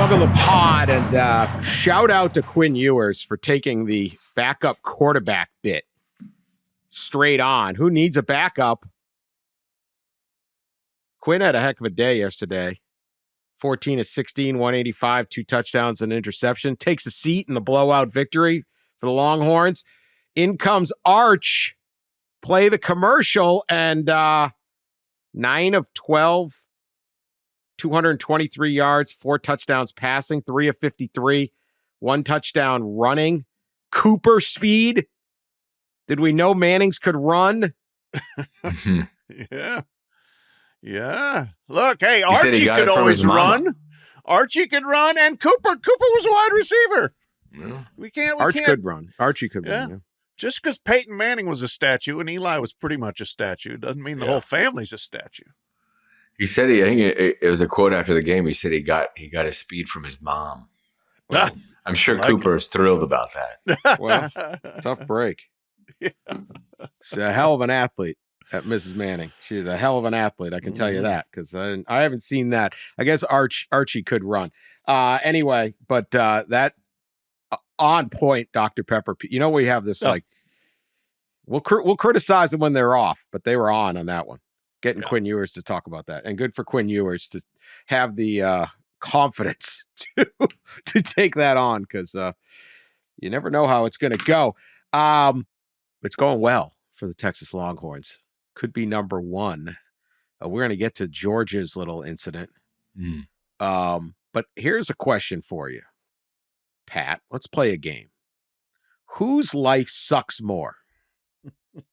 Welcome to the pod, and shout out to Quinn Ewers for taking the backup quarterback bit straight on. Who needs a backup? Quinn had a heck of a day yesterday. 14 of 16, 185, 2 touchdowns and an interception. Takes a seat in the blowout victory for the Longhorns. In comes Arch, play the commercial, and 9 of 12, 223 yards, 4 touchdowns passing, 3 of 53, 1 touchdown running. Cooper speed. Did we know Mannings could run? Yeah. Yeah. Look, hey, Archie could always run. Archie could run, and Cooper was a wide receiver. Yeah. Archie could run. Archie could run. Yeah. Just because Peyton Manning was a statue and Eli was pretty much a statue doesn't mean the whole family's a statue. He said I think it was a quote after the game. He said he got his speed from his mom. Well, I'm sure Cooper is thrilled about that. Well, tough break. Yeah. She's a hell of an athlete. At Mrs. Manning. She's a hell of an athlete, I can tell you that, because I haven't seen that. I guess Archie could run. Anyway, but that on point, Dr. Pepper. You know, we have this we'll criticize them when they're off, but they were on that one. Getting Quinn Ewers to talk about that, and good for Quinn Ewers to have the confidence to take that on, because you never know how it's going to go. It's going well for the Texas Longhorns. Could be number one. We're going to get to Georgia's little incident. But here's a question for you, Pat. Let's play a game. Whose life sucks more?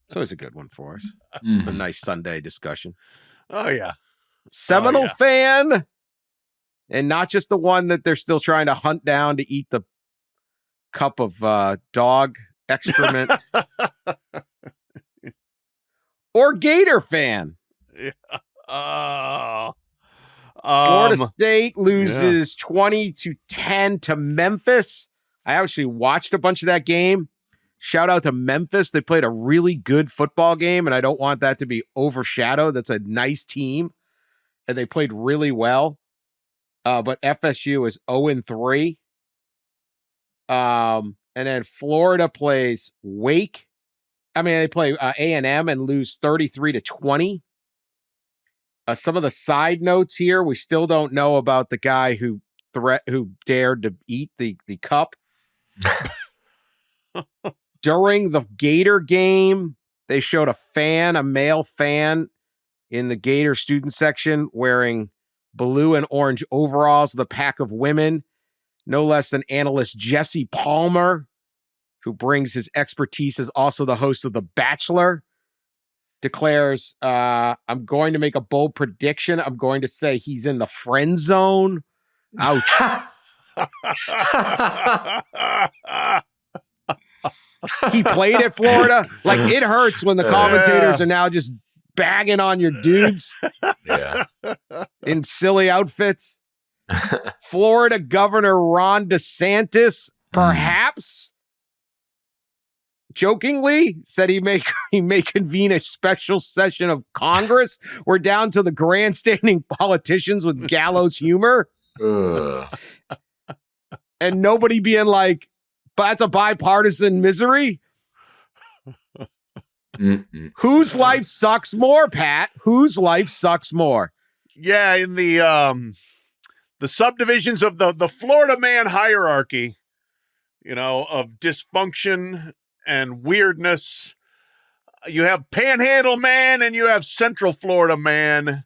It's always a good one for us. A nice Sunday discussion. Oh, yeah. Seminole fan, and not just the one that they're still trying to hunt down to eat the cup of dog excrement. Or Gator fan. Yeah. Florida State loses 20-10 to Memphis. I actually watched a bunch of that game. Shout out to Memphis. They played a really good football game, and I don't want that to be overshadowed. That's a nice team, and they played really well. But FSU is 0-3. And then Florida plays Wake. They play A&M and lose 33-20. Some of the side notes here, we still don't know about the guy who dared to eat the cup. During the Gator game, they showed a male fan in the Gator student section wearing blue and orange overalls with a pack of women, no less than analyst Jesse Palmer, who brings his expertise as also the host of The Bachelor, declares, I'm going to make a bold prediction. I'm going to say he's in the friend zone. Ouch. He played at Florida. Like, it hurts when the commentators are now just bagging on your dudes in silly outfits. Florida Governor Ron DeSantis, perhaps, jokingly said he may convene a special session of Congress. We're down to the grandstanding politicians with gallows humor. And nobody being like, but that's a bipartisan misery. Whose life sucks more, Pat? Whose life sucks more? Yeah, in the subdivisions of the Florida man hierarchy, of dysfunction and weirdness. You have Panhandle Man and you have Central Florida Man.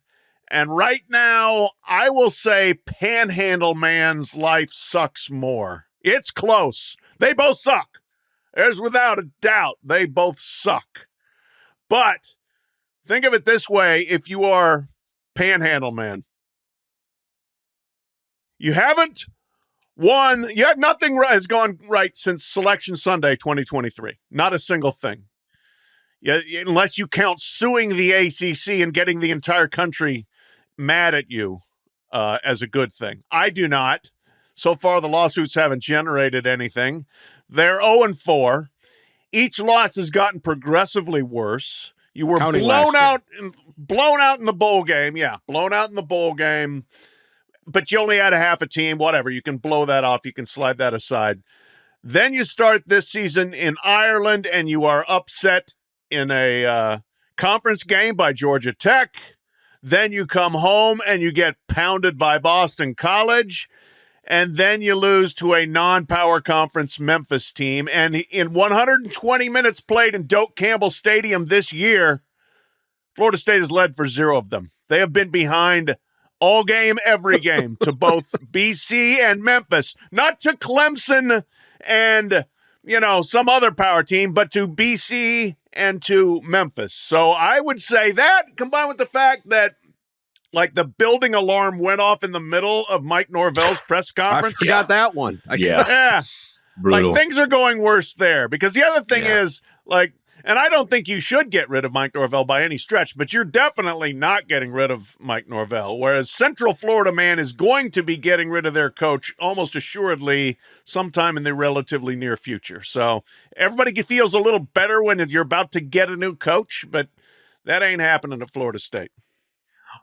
And right now, I will say Panhandle Man's life sucks more. It's close. They both suck. There's without a doubt, they both suck. But think of it this way, if you are Panhandle Man. You haven't won, yet nothing has gone right since Selection Sunday 2023. Not a single thing. Unless you count suing the ACC and getting the entire country mad at you as a good thing. I do not. So far, the lawsuits haven't generated anything. They're 0-4. Each loss has gotten progressively worse. You were blown out in the bowl game. Yeah, blown out in the bowl game. but you only had a half a team, whatever. You can blow that off. You can slide that aside. Then you start this season in Ireland, and you are upset in a conference game by Georgia Tech. Then you come home and you get pounded by Boston College. And then you lose to a non-power conference Memphis team. And in 120 minutes played in Doak Campbell Stadium this year, Florida State has led for 0 of them. They have been behind all game, every game to both BC and Memphis. Not to Clemson and, some other power team, but to BC and to Memphis. So I would say that, combined with the fact that the building alarm went off in the middle of Mike Norvell's press conference. I forgot that one. Yeah. Brutal. Things are going worse there. Because the other thing is, and I don't think you should get rid of Mike Norvell by any stretch, but you're definitely not getting rid of Mike Norvell, whereas Central Florida Man is going to be getting rid of their coach almost assuredly sometime in the relatively near future. So everybody feels a little better when you're about to get a new coach, but that ain't happening at Florida State.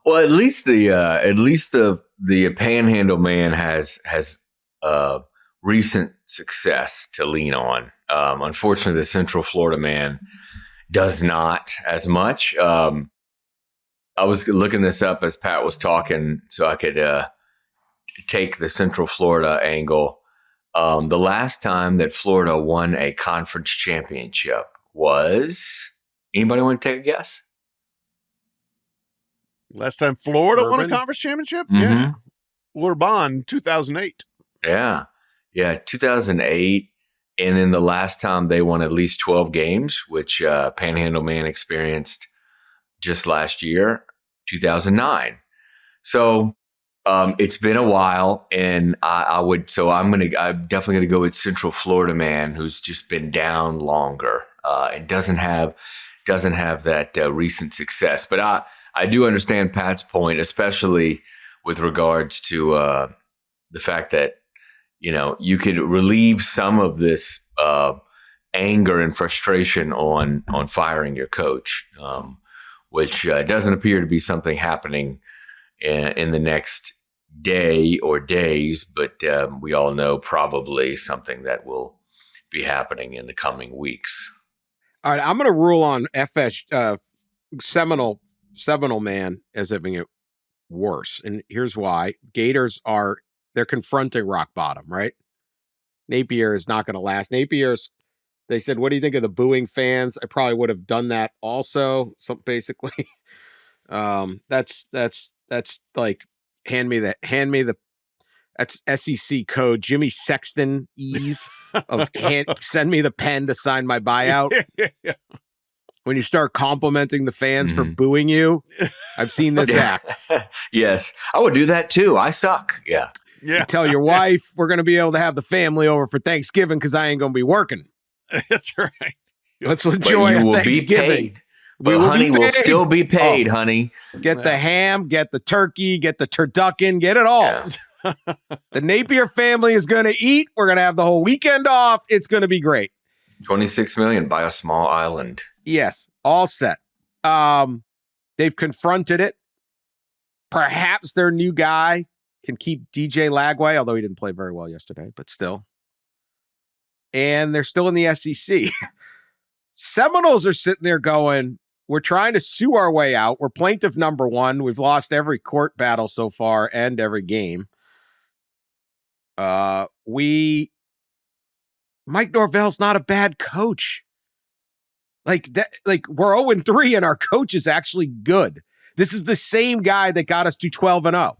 Well, at least the Panhandle Man has recent success to lean on. Unfortunately, the Central Florida Man does not as much. I was looking this up as Pat was talking, so I could take the Central Florida angle. The last time that Florida won a conference championship was, anybody want to take a guess? Last time Florida won a Urban? conference championship? Mm-hmm. Yeah. Urban, 2008. Yeah, 2008. And then the last time they won at least 12 games, which Panhandle Man experienced just last year, 2009. So it's been a while, and I'm definitely gonna go with Central Florida Man, who's just been down longer and doesn't have that recent success. But I do understand Pat's point, especially with regards to the fact that, you could relieve some of this anger and frustration on firing your coach, which doesn't appear to be something happening in the next day or days, but we all know probably something that will be happening in the coming weeks. All right, I'm going to rule on Seminole Man as having it worse, and here's why. Gators they're confronting rock bottom, right? Napier is not going to last. They said, what do you think of the booing fans? I probably would have done that also. So basically, that's like, that's SEC code, Jimmy Sexton ease of send me the pen to sign my buyout. When you start complimenting the fans for booing you, I've seen this act. Yes, I would do that too. I suck. Yeah. You tell your wife we're going to be able to have the family over for Thanksgiving because I ain't going to be working. That's right. Let's enjoy Thanksgiving. Honey will still be paid, honey. Get the ham, get the turkey, get the turducken, get it all. Yeah. The Napier family is going to eat. We're going to have the whole weekend off. It's going to be great. $26 million by a small island. Yes, all set. They've confronted it. Perhaps their new guy can keep DJ Lagway, although he didn't play very well yesterday, but still. And they're still in the SEC. Seminoles are sitting there going, we're trying to sue our way out. We're plaintiff number 1. We've lost every court battle so far and every game. Mike Norvell's not a bad coach. We're 0-3 and our coach is actually good. This is the same guy that got us to 12-0.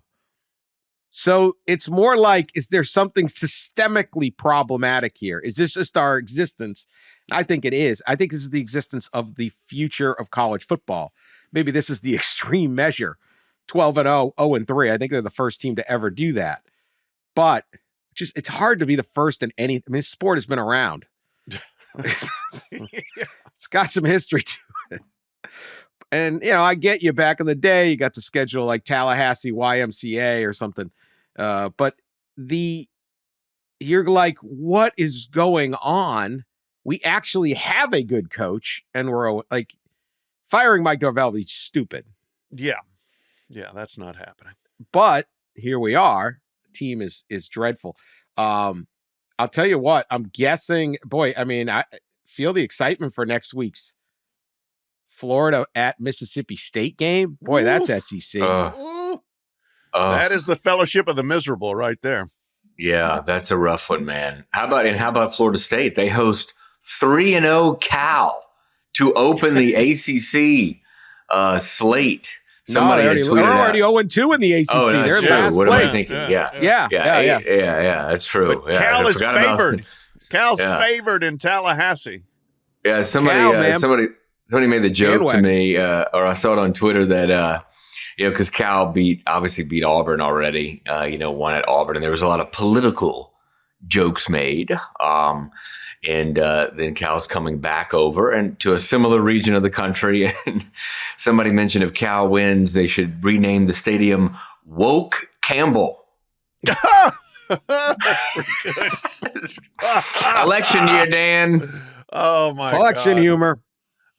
So it's more like, is there something systemically problematic here? Is this just our existence? I think it is. I think this is the existence of the future of college football. Maybe this is the extreme measure. 12-0, 0-3. I think they're the first team to ever do that. But it's hard to be the first in any. I mean, this sport has been around. It's got some history to it. And, I get you back in the day, you got to schedule like Tallahassee YMCA or something. But you're like, what is going on? We actually have a good coach, and we're like, firing Mike Norvell would be stupid. Yeah. Yeah, that's not happening. But here we are. The team is dreadful. I'll tell you what, I'm guessing, boy, I mean, I feel the excitement for next week's Florida at Mississippi State game. Boy, that's SEC. That is the fellowship of the miserable right there. Yeah, that's a rough one, man. How about Florida State? They host 3-0 Cal to open the ACC slate. Somebody they're already 0-2 in the ACC. Oh, no, they're true. last What place. am I thinking? Yeah. That's true. But Cal is favored. Cal's Yeah. favored in Tallahassee. Yeah, somebody made the joke to me, or I saw it on Twitter that because Cal obviously beat Auburn already. Won at Auburn, and there was a lot of political jokes made. And then Cal's coming back over and to a similar region of the country. And somebody mentioned if Cal wins, they should rename the stadium Woke Campbell. That's pretty good. Election year, Dan. Oh, my Election God. humor.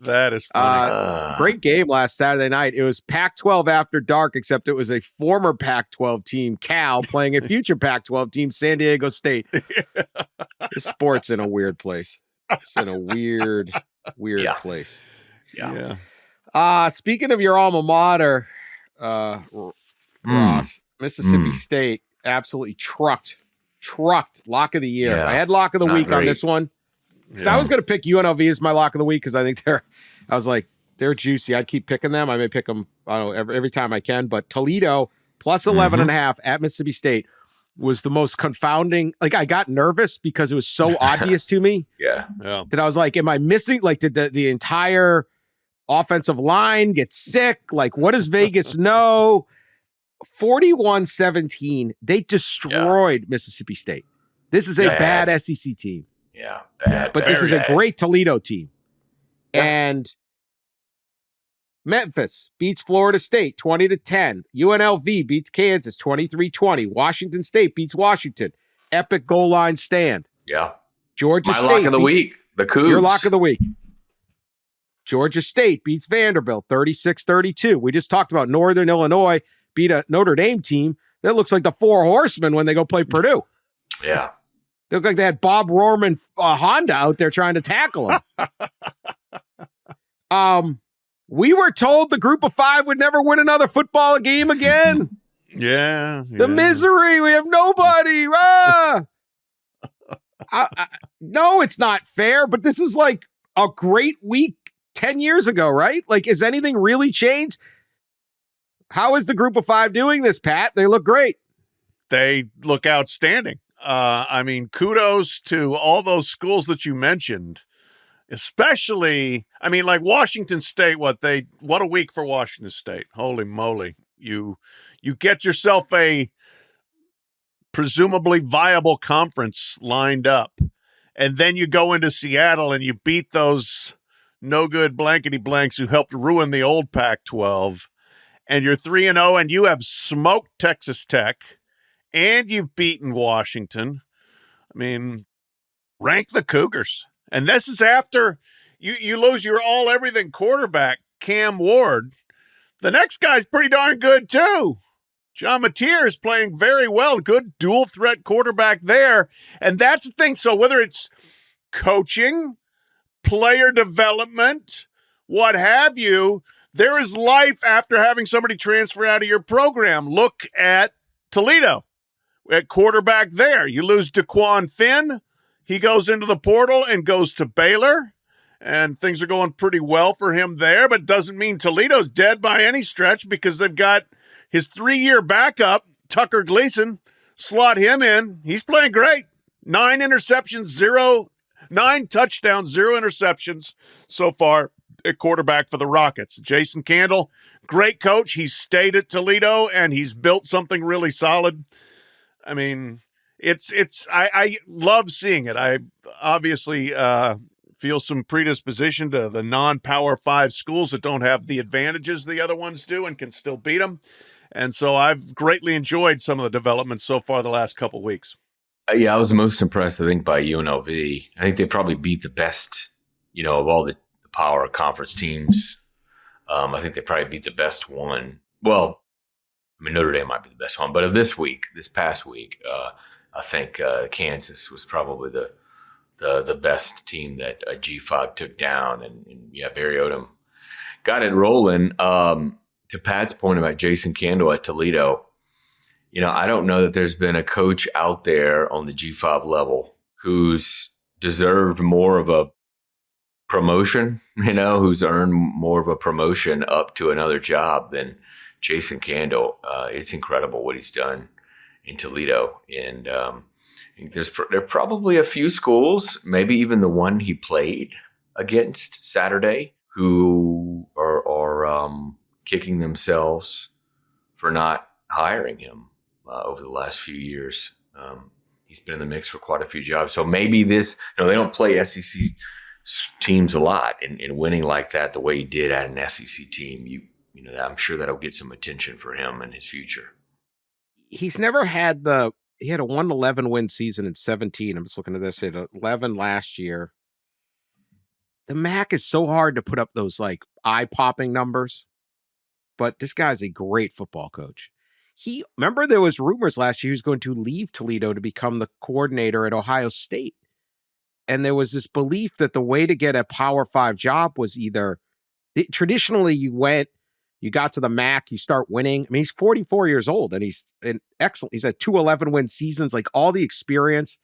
That is funny. Great game last Saturday night. It was Pac-12 after dark, except it was a former Pac-12 team, Cal, playing a future Pac-12 team, San Diego State. This sport's in a weird place. It's in a weird place. Yeah. Speaking of your alma mater, Ross, Mississippi State absolutely trucked lock of the year. Yeah. I had lock of the week on great. this one. Because I was going to pick UNLV as my lock of the week because I think they're juicy. I'd keep picking them. I may pick them, I don't know, every time I can. But Toledo plus 11.5 at Mississippi State was the most confounding. Like, I got nervous because it was so obvious to me. Yeah. That I was like, am I missing? Like, did the entire offensive line get sick? Like, what does Vegas know? 41-17. They destroyed Mississippi State. This is a bad SEC team. Yeah, bad. But this is a great Toledo team. Yeah. And Memphis beats Florida State 20-10. UNLV beats Kansas 23-20. Washington State beats Washington. Epic goal line stand. Yeah. Georgia State. My lock of the week. The Cougs. Your lock of the week. Georgia State beats Vanderbilt 36-32. We just talked about Northern Illinois beat a Notre Dame team that looks like the Four Horsemen when they go play Purdue. Yeah. They look like they had Bob Rohrman Honda out there trying to tackle him. We were told the group of five would never win another football game again. Yeah. The misery. We have nobody. No, it's not fair, but this is like a great week 10 years ago, right? Like, is anything really changed? How is the group of five doing this, Pat? They look great. They look outstanding. I mean, kudos to all those schools that you mentioned, especially, I mean, like Washington State, what a week for Washington State. Holy moly. You get yourself a presumably viable conference lined up, and then you go into Seattle and you beat those no good blankety blanks who helped ruin the old Pac-12, and you're 3-0 and you have smoked Texas Tech. And you've beaten Washington. I mean, rank the Cougars. And this is after you lose your all-everything quarterback, Cam Ward. The next guy's pretty darn good, too. John Mateer is playing very well. Good dual-threat quarterback there. And that's the thing. So whether it's coaching, player development, what have you, there is life after having somebody transfer out of your program. Look at Toledo. At quarterback there, you lose DeQuan Finn. He goes into the portal and goes to Baylor, and things are going pretty well for him there, but doesn't mean Toledo's dead by any stretch because they've got his 3-year backup, Tucker Gleason, slot him in. He's playing great. 9 touchdowns, 0 interceptions so far at quarterback for the Rockets. Jason Candle, great coach. He's stayed at Toledo, and he's built something really solid. I mean, I love seeing it. I obviously feel some predisposition to the non-Power 5 schools that don't have the advantages the other ones do and can still beat them. And so I've greatly enjoyed some of the developments so far the last couple of weeks. Yeah, I was most impressed, I think, by UNLV. I think they probably beat the best, of all the Power Conference teams. I think they probably beat the best one. Well, I mean, Notre Dame might be the best one, but of this past week, I think Kansas was probably the best team that G5 took down, and yeah, Barry Odom got it rolling. To Pat's point about Jason Candle at Toledo, I don't know that there's been a coach out there on the G5 level who's deserved more of a promotion, who's earned more of a promotion up to another job than Jason Candle. It's incredible what he's done in Toledo. And there are probably a few schools, maybe even the one he played against Saturday, who are kicking themselves for not hiring him over the last few years. He's been in the mix for quite a few jobs. So maybe they don't play SEC teams a lot, and winning like that the way he did at an SEC team, I'm sure that'll get some attention for him in his future. He's never had he had a 1-11 win season in 17. I'm just looking at this. He had 11 last year. The MAC is so hard to put up those like eye-popping numbers, but this guy's a great football coach. Remember there was rumors last year he was going to leave Toledo to become the coordinator at Ohio State. And there was this belief that the way to get a Power 5 job was either traditionally you got to the MAC, you start winning. I mean, he's 44 years old and he's excellent. He's had 2 11-win seasons, like all the experience.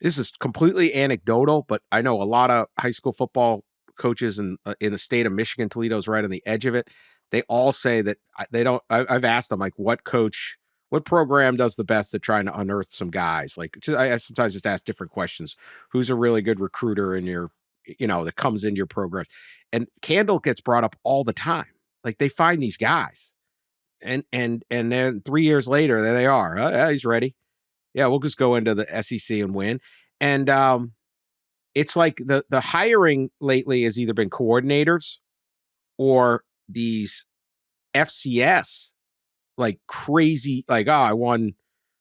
This is completely anecdotal, but I know a lot of high school football coaches in the state of Michigan. Toledo's right on the edge of it. They all say that they don't. I've asked them, like, what program does the best at trying to unearth some guys? Like, I sometimes just ask different questions. Who's a really good recruiter in your, that comes into your programs? And Candle gets brought up all the time. Like, they find these guys, and then 3 years later, there they are. Yeah, he's ready. Yeah, we'll just go into the SEC and win. And it's like the hiring lately has either been coordinators or these FCS, like crazy, like, I won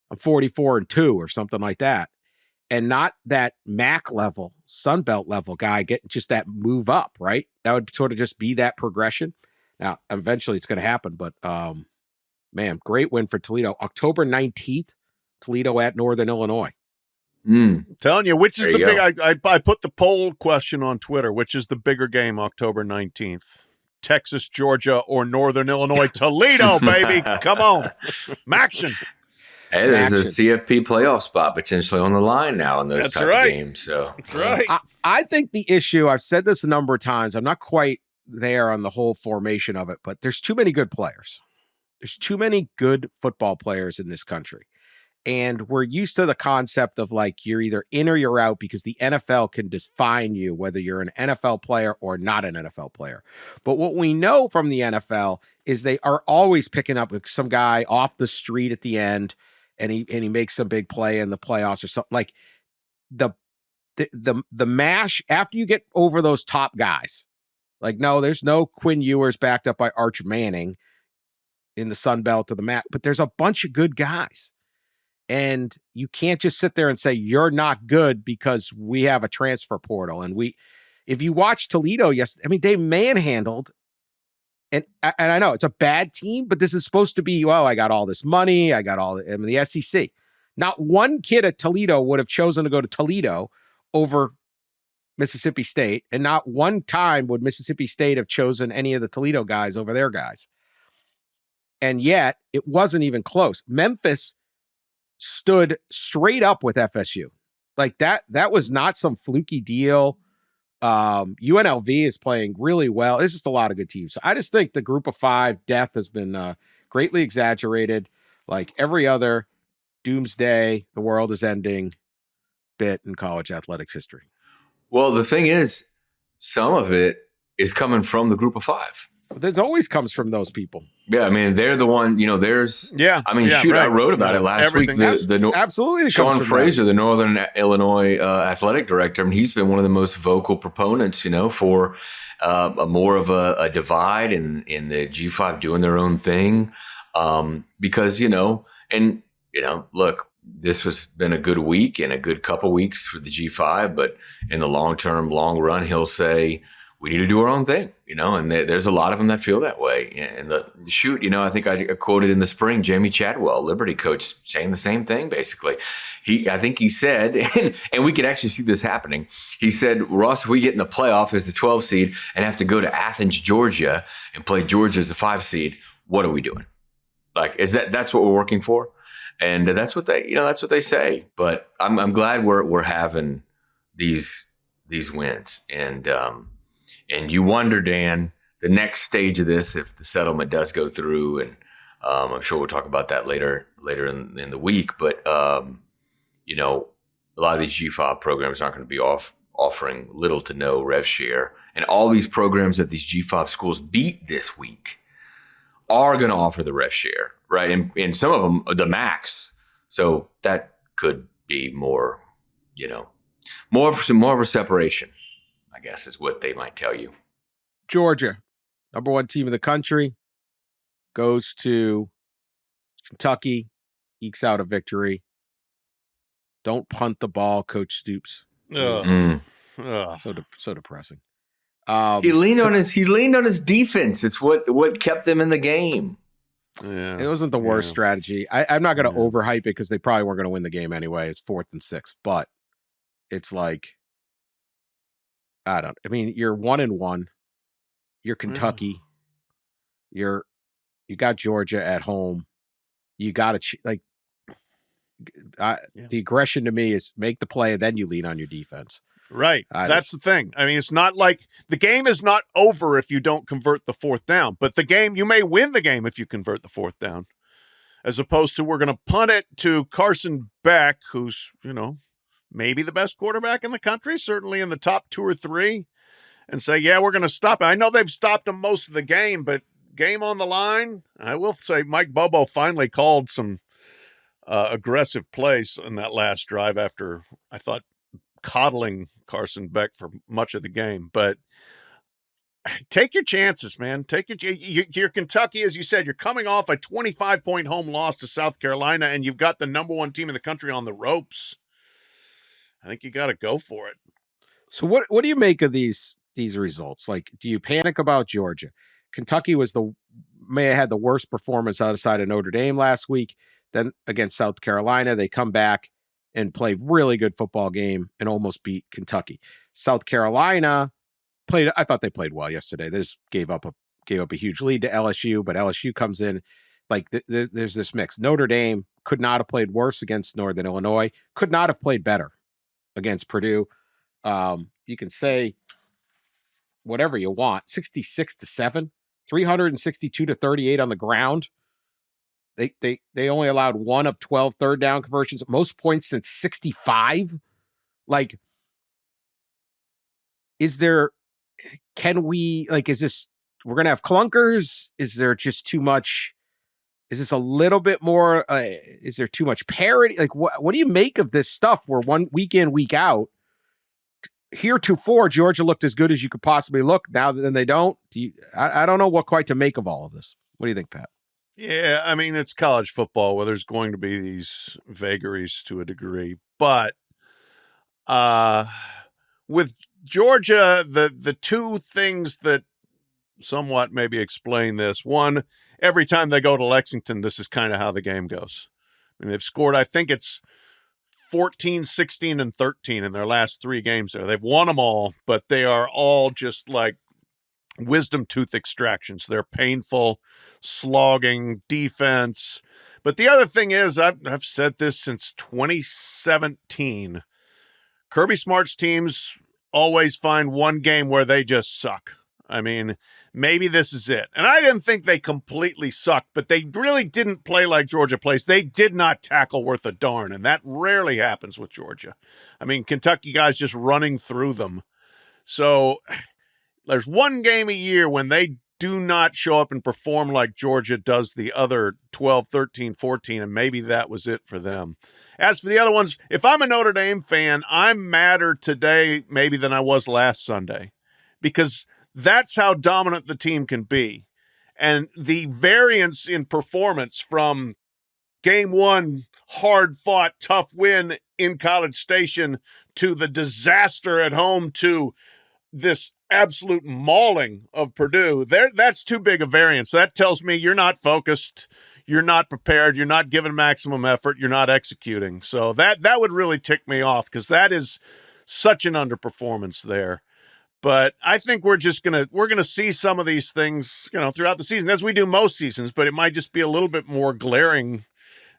a 44-2 or something like that. And not that MAC level, Sunbelt level guy getting just that move up, right? That would sort of just be that progression. Now, eventually it's going to happen, but man, great win for Toledo. October 19th, Toledo at Northern Illinois. Telling you, which is the big, I put the poll question on Twitter, which is the bigger game October 19th? Texas, Georgia, or Northern Illinois? Toledo, baby. Come on. Maction. Hey, there's a CFP playoff spot potentially on the line now in those type of games. So that's right. I think the issue, I've said this a number of times, I'm not quite there on the whole formation of it, but there's too many good players. There's too many good football players in this country. And we're used to the concept of like, you're either in or you're out because the NFL can define you, whether you're an NFL player or not an NFL player. But what we know from the NFL is they are always picking up some guy off the street at the end, and he makes some big play in the playoffs or something. Like the mash after you get over those top guys. Like, no, there's no Quinn Ewers backed up by Arch Manning in the Sun Belt to the MAC, but there's a bunch of good guys. And you can't just sit there and say you're not good because we have a transfer portal. And if you watch Toledo, yes, I mean, they manhandled. And I know it's a bad team, but this is supposed to be, well, I got all this money. The SEC. Not one kid at Toledo would have chosen to go to Toledo over Mississippi State. And not one time would Mississippi State have chosen any of the Toledo guys over their guys. And yet it wasn't even close. Memphis stood straight up with FSU. Like that was not some fluky deal. UNLV is playing really well. It's just a lot of good teams. So I just think the group of 5 death has been greatly exaggerated. Like every other doomsday, the world is ending bit in college athletics history. Well, the thing is, some of it is coming from the group of 5. But it always comes from those people. Yeah, I mean, they're the one, there's... Yeah. I mean, I wrote about it last week. Absolutely. Sean Fraser, the Northern Illinois athletic director, I mean, he's been one of the most vocal proponents, for more of a divide in the G5 doing their own thing. Because, look, this has been a good week and a good couple weeks for the G5, but in the long run, he'll say, we need to do our own thing, and there's a lot of them that feel that way. And I think I quoted in the spring, Jamie Chadwell, Liberty coach, saying the same thing, basically. I think he said, and we could actually see this happening. He said, Ross, if we get in the playoff as the 12 seed and have to go to Athens, Georgia and play Georgia as a 5 seed, what are we doing? Like, that's what we're working for? And that's what they say. But I'm glad we're having these wins. And you wonder, Dan, the next stage of this, if the settlement does go through, and I'm sure we'll talk about that later in the week. But a lot of these G5 programs aren't going to be offering little to no rev share, and all these programs that these G5 schools beat this week are going to offer the rev share, right? And some of them the max. So that could be more of a separation, I guess, is what they might tell you. Georgia, number 1 team in the country, goes to Kentucky, ekes out a victory. Don't punt the ball, Coach Stoops. So depressing. He leaned on his defense. It's what kept them in the game. Yeah. It wasn't the worst strategy. I'm not going to overhype it because they probably weren't going to win the game anyway. It's 4th and 6, but it's like, you're 1-1. You're Kentucky. You got Georgia at home. You got to the aggression to me is make the play and then you lean on your defense. Right. That's the thing. It's not like the game is not over if you don't convert the 4th down, but you may win the game if you convert the 4th down, as opposed to we're going to punt it to Carson Beck, who's, maybe the best quarterback in the country, certainly in the top 2 or 3, and say, yeah, we're going to stop it. I know they've stopped him most of the game, but game on the line. I will say Mike Bobo finally called some aggressive plays in that last drive after, I thought, coddling Carson Beck for much of the game. But take your chances, man. You're Kentucky, as you said. You're coming off a 25-point home loss to South Carolina, and you've got the number 1 team in the country on the ropes. I think you got to go for it. So what do you make of these results? Like, do you panic about Georgia? Kentucky may have had the worst performance outside of Notre Dame last week. Then against South Carolina, they come back and play really good football game and almost beat Kentucky. South Carolina I thought they played well yesterday. They just gave up a huge lead to LSU, but LSU comes in like there's this mix. Notre Dame could not have played worse against Northern Illinois, could not have played better against Purdue. You can say whatever you want. 66-7, 362-38 on the ground. They only allowed 1 of 12 third down conversions, most points since 65. Like, is this, we're going to have clunkers? Is there just too much? Is this a little bit more? Is there too much parity? Like, what do you make of this stuff where one week in, week out, heretofore, Georgia looked as good as you could possibly look. Now then they don't. I don't know what quite to make of all of this. What do you think, Pat? Yeah, it's college football where there's going to be these vagaries to a degree. But with Georgia, the 2 things that somewhat maybe explain this. One, every time they go to Lexington, this is kind of how the game goes. They've scored, I think it's 14, 16, and 13 in their last 3 games there. They've won them all, but they are all just like wisdom tooth extractions. They're painful, slogging defense. But the other thing is, I've said this since 2017, Kirby Smart's teams always find one game where they just suck. Maybe this is it. And I didn't think they completely sucked, but they really didn't play like Georgia plays. They did not tackle worth a darn, and that rarely happens with Georgia. Kentucky guys just running through them. So there's one game a year when they do not show up and perform like Georgia does the other 12, 13, 14, and maybe that was it for them. As for the other ones, if I'm a Notre Dame fan, I'm madder today maybe than I was last Sunday, because that's how dominant the team can be. And the variance in performance from game 1, hard-fought, tough win in College Station, to the disaster at home, to this absolute mauling of Purdue, that's too big a variance. That tells me you're not focused, you're not prepared, you're not giving maximum effort, you're not executing. So that would really tick me off, because that is such an underperformance there. But I think we're gonna see some of these things, throughout the season, as we do most seasons. But it might just be a little bit more glaring,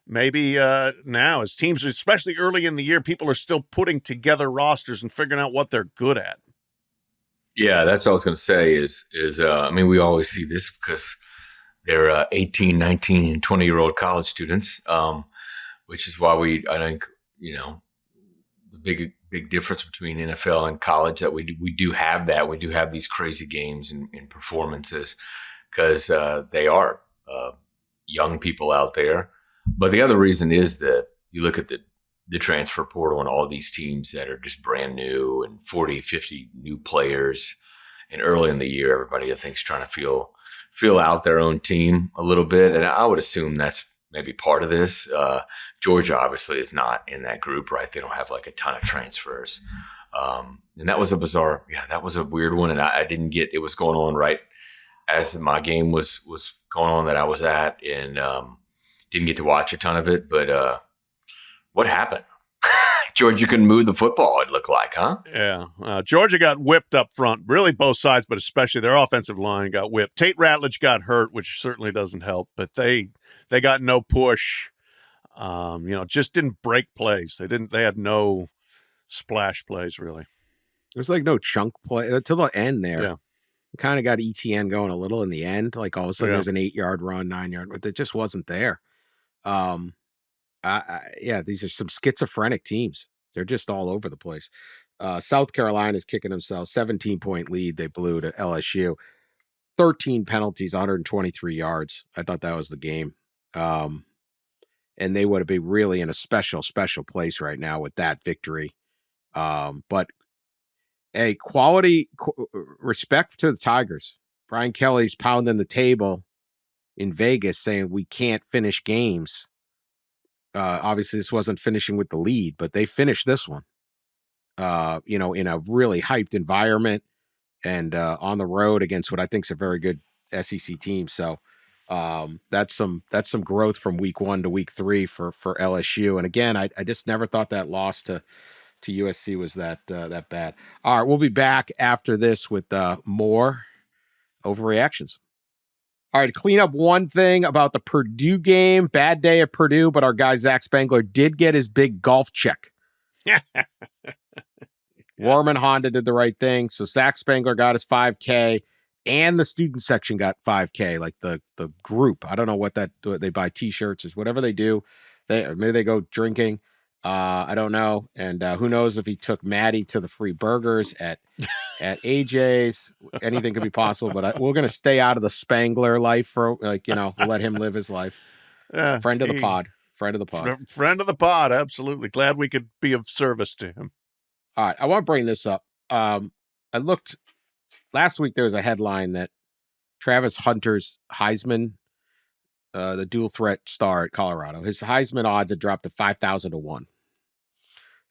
maybe now, as teams, especially early in the year, people are still putting together rosters and figuring out what they're good at. Yeah, that's what I was going to say is I mean, we always see this because they're 18, 19, and 20-year-old college students, which is why I think, the big difference between NFL and college, that we do have that. We do have these crazy games and performances because they are young people out there. But the other reason is that you look at the transfer portal and all these teams that are just brand new and 40, 50 new players. And early in the year, everybody, I think, is trying to feel out their own team a little bit. And I would assume that's maybe part of this. Georgia obviously is not in that group, right? They don't have like a ton of transfers. And that was that was a weird one. And I didn't get, it was going on right as my game was going on that I was at, and didn't get to watch a ton of it. But what happened? Georgia couldn't move the football, it looked like, huh? Yeah. Georgia got whipped up front, really both sides, but especially their offensive line got whipped. Tate Ratledge got hurt, which certainly doesn't help, but they got no push. Just didn't break plays. They had no splash plays, really. There's like no chunk play till the end there. Yeah. Kind of got ETN going a little in the end. Like all of a sudden there's an 8-yard run, 9-yard, but it just wasn't there. These are some schizophrenic teams. They're just all over the place. South Carolina's kicking themselves, 17-point lead they blew to LSU. 13 penalties, 123 yards. I thought that was the game. And they would be really in a special place right now with that victory. But a respect to the Tigers. Brian Kelly's pounding the table in Vegas saying we can't finish games. Obviously, this wasn't finishing with the lead, but they finished this one, in a really hyped environment and on the road against what I think is a very good SEC team. So that's some growth from week 1 to week 3 for LSU. And again, I just never thought that loss to USC was that bad. All right, we'll be back after this with more overreactions. All right, clean up one thing about the Purdue game. Bad day at Purdue, but our guy Zach Spangler did get his big golf check. Warman Honda did the right thing. So Zach Spangler got his 5K, and the student section got 5K, like the group. I don't know what they buy T-shirts or whatever they do. Maybe they go drinking. I don't know. And who knows if he took Maddie to the free burgers at AJ's. Anything could be possible, but we're going to stay out of the Spangler life for let him live his life. Friend of the pod. Friend of the pod. Absolutely. Glad we could be of service to him. All right. I want to bring this up. I looked last week. There was a headline that Travis Hunter's Heisman, the dual threat star at Colorado, his Heisman odds had dropped to 5,000 to 1.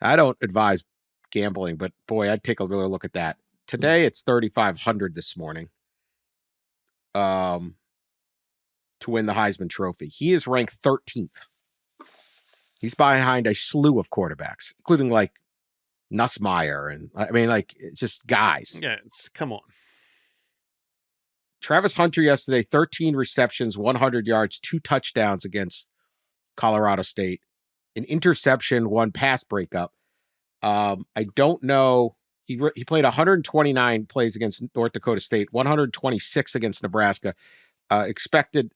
I don't advise gambling, but boy, I'd take a real look at that. Today it's 3,500 this morning to win the Heisman Trophy. He is ranked 13th. He's behind a slew of quarterbacks, including like Nussmeier and just guys. Yeah, come on. Travis Hunter yesterday, 13 receptions, 100 yards, 2 touchdowns against Colorado State, an interception, 1 pass breakup. I don't know. He played 129 plays against North Dakota State, 126 against Nebraska. Expected,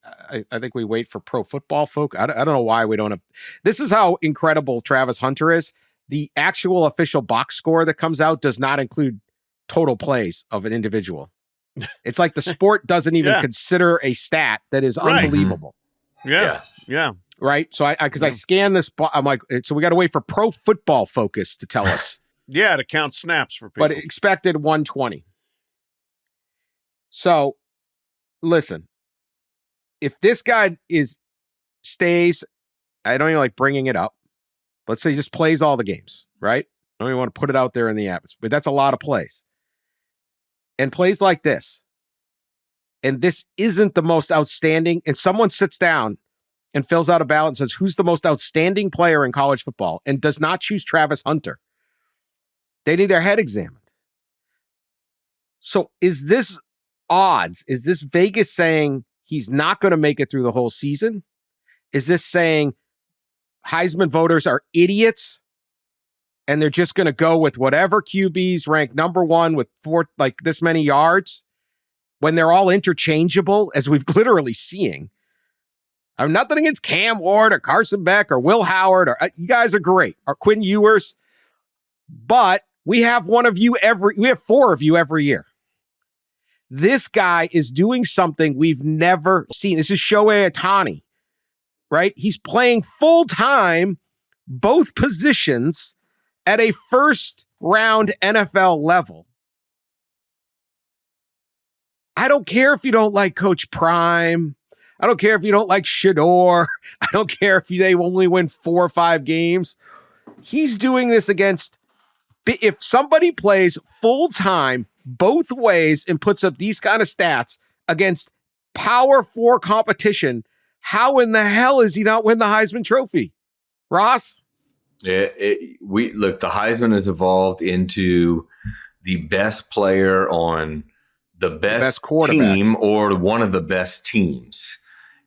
I think we wait for Pro Football Folk. I don't know why we don't have. This is how incredible Travis Hunter is. The actual official box score that comes out does not include total plays of an individual. It's like the sport doesn't even consider a stat that is unbelievable. Yeah. Right. So I scan this. I'm like, so we got to wait for Pro Football Focus to tell us. To count snaps for people. But expected 120. So listen, if this guy stays, I don't even like bringing it up. Let's say he just plays all the games, right? I don't even want to put it out there in the atmosphere, but that's a lot of plays. and plays like this, and this isn't the most outstanding, and someone sits down and fills out a ballot and says, who's the most outstanding player in college football, and does not choose Travis Hunter, they need their head examined. So is this odds? Is this Vegas saying he's not going to make it through the whole season? Is this saying Heisman voters are idiots and they're just going to go with whatever QBs ranked number one with like this many yards when they're all interchangeable, as we've literally seeing? I'm nothing against Cam Ward or Carson Beck or Will Howard, or you guys are great, or Quinn Ewers, but we have four of you every year. This guy is doing something we've never seen. This is Shohei Ohtani, right? He's playing full-time, both positions at a first-round NFL level. I don't care if you don't like Coach Prime. I don't care if you don't like Shador. I don't care if they only win 4 or 5 games. He's doing this against, if somebody plays full-time both ways and puts up these kind of stats against Power 4 competition, how in the hell is he not win the Heisman Trophy? Ross? The Heisman has evolved into the best player on the best team or one of the best teams.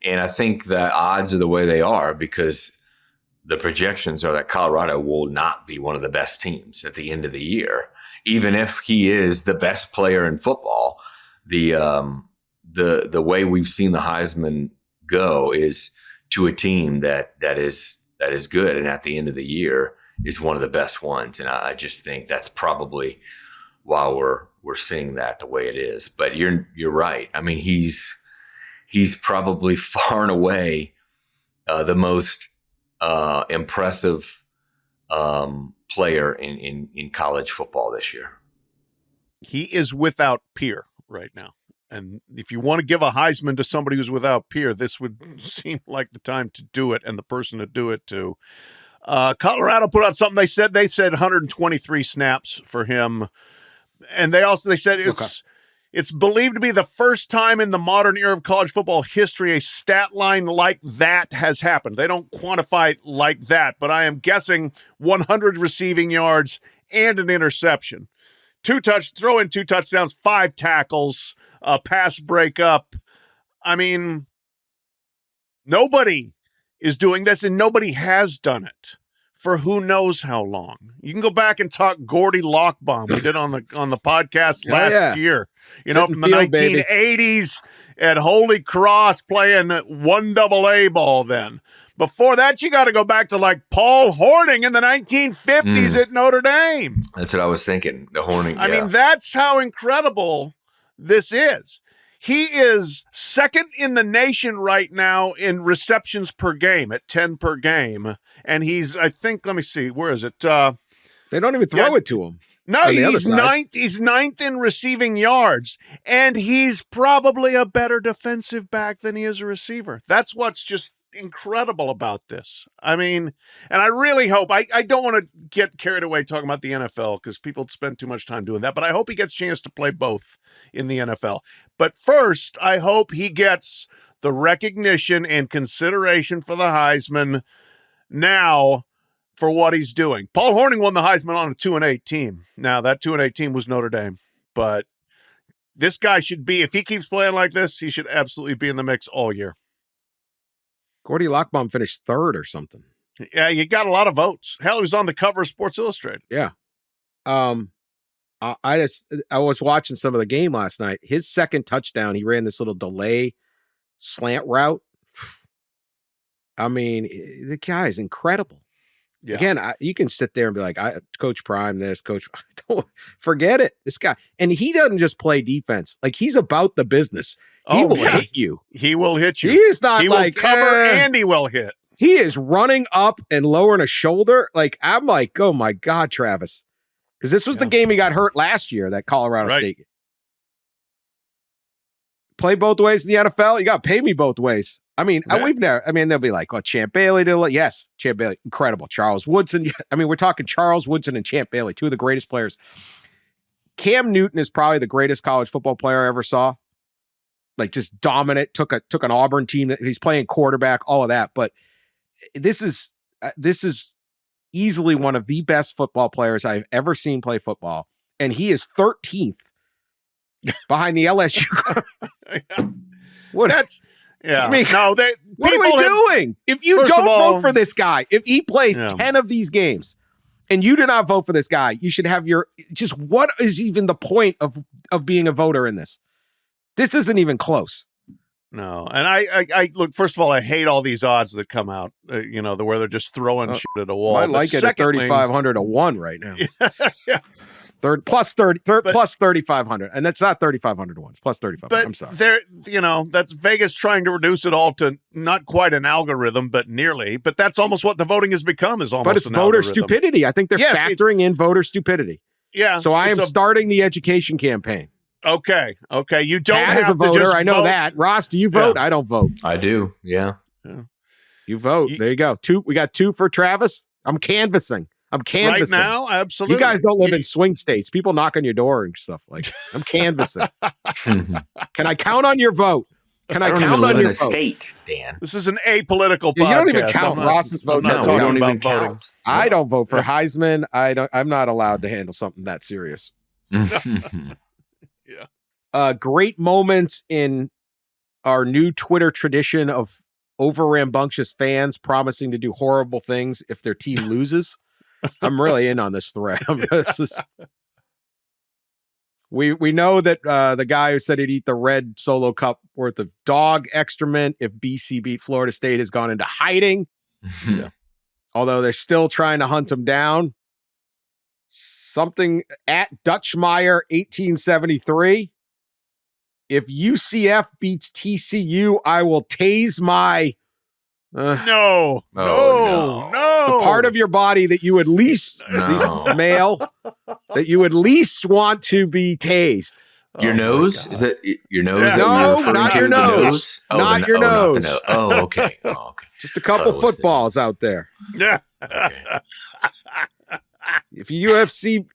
And I think the odds are the way they are because the projections are that Colorado will not be one of the best teams at the end of the year. Even if he is the best player in football, the way we've seen the Heisman go is to a team that is good, and at the end of the year is one of the best ones. And I just think that's probably why we're seeing that the way it is. But you're right. I mean, he's probably far and away the most impressive player in college football this year. He is without peer right now. And if you want to give a Heisman to somebody who's without peer, this would seem like the time to do it and the person to do it to. Colorado put out something. They said 123 snaps for him. And they said it's believed to be the first time in the modern era of college football history a stat line like that has happened. They don't quantify it like that, but I am guessing 100 receiving yards and an interception. Throw in 2 touchdowns, 5 tackles, pass breakup. I mean, nobody is doing this, and nobody has done it for who knows how long. You can go back and talk Gordy Lockbaum. We did on the podcast last year. You know, from the 1980s at Holy Cross playing 1AA ball then. Before that, you got to go back to like Paul Hornung in the 1950s at Notre Dame. That's what I was thinking, the Hornung. I mean, that's how incredible this is. He is second in the nation right now in receptions per game at 10 per game. And he's, I think, let me see, where is it? They don't even throw it to him. No, he's ninth. He's ninth in receiving yards, and he's probably a better defensive back than he is a receiver. That's what's just incredible about this. I mean, and I really hope, I don't want to get carried away talking about the NFL because people spend too much time doing that, but I hope he gets a chance to play both in the NFL. But first, I hope he gets the recognition and consideration for the Heisman now for what he's doing. Paul Hornung won the Heisman on a 2-8 team. Now, that 2-8 team was Notre Dame, but this guy should be, if he keeps playing like this, he should absolutely be in the mix all year. Gordy Lockbaum finished 3rd or something. Yeah, you got a lot of votes. Hell, he was on the cover of Sports Illustrated. Yeah. I was watching some of the game last night. His second touchdown, he ran this little delay slant route. I mean, the guy is incredible. Yeah. Again, you can sit there and be like, Coach Prime this, Coach. Don't forget it. This guy, and he doesn't just play defense. Like, he's about the business. He will hit you. He will hit you. He is not he like will cover and he will hit. He is running up and lowering a shoulder. Like, I'm like, oh my God, Travis, because this was the game he got hurt last year. That Colorado State. Play both ways in the NFL. You got to pay me both ways. I mean, they'll be like, Champ Bailey did it. Yes, Champ Bailey, incredible. Charles Woodson. I mean, we're talking Charles Woodson and Champ Bailey, 2 of the greatest players. Cam Newton is probably the greatest college football player I ever saw. Like just dominant, took an Auburn team that he's playing quarterback, all of that. But this is easily one of the best football players I've ever seen play football. And he is 13th behind the LSU. What? That's yeah. I mean, no, what are we doing? If you don't vote for this guy, if he plays 10 of these games and you do not vote for this guy, you should have what is even the point of being a voter in this? This isn't even close. No. And I look, first of all, I hate all these odds that come out, where they're just throwing shit at a wall. I like it at 3,500 to 1 right now. Yeah. Plus 3,500. And that's not 3,500 to 1. It's plus 3,500. I'm sorry. That's Vegas trying to reduce it all to not quite an algorithm, but nearly. But that's almost what the voting has become, is almost But it's an voter algorithm. stupidity. I think they're factoring in voter stupidity. Yeah. So I am starting the education campaign. Okay. You don't Pat have is a voter. to just I know vote. that. Ross, do you vote? Yeah. I don't vote. I do. Yeah. You vote. There you go. 2. We got 2 for Travis. I'm canvassing. Right now, absolutely. You guys don't live in swing states. People knock on your door and stuff like. I'm canvassing. Can I count on your vote? Can I count on your vote? State, Dan. This is an apolitical podcast. You don't even count. Ross's vote. No, we don't even count. I don't vote for Heisman. I'm not allowed to handle something that serious. Great moments in our new Twitter tradition of over rambunctious fans promising to do horrible things if their team loses. I'm really in on this thread. We know that the guy who said he'd eat the red Solo Cup worth of dog excrement if BC beat Florida State has gone into hiding. Although they're still trying to hunt him down. Something at Dutchmeyer 1873. If UCF beats TCU, I will tase my no. The part of your body that you at least male that you at least want to be tased. Your nose? Is it your nose? Yeah. No, not your nose. Not your nose. Oh, okay. Just a couple footballs out there. Yeah. Okay. If UFC,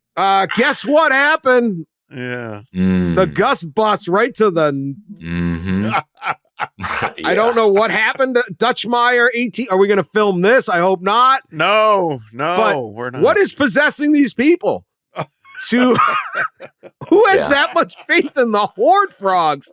guess what happened? Yeah. The Gus bus right to the. I don't know what happened to Dutchmeyer 18. Are we going to film this? I hope not. No, but we're not. What is possessing these people? Who has that much faith in the Horde Frogs?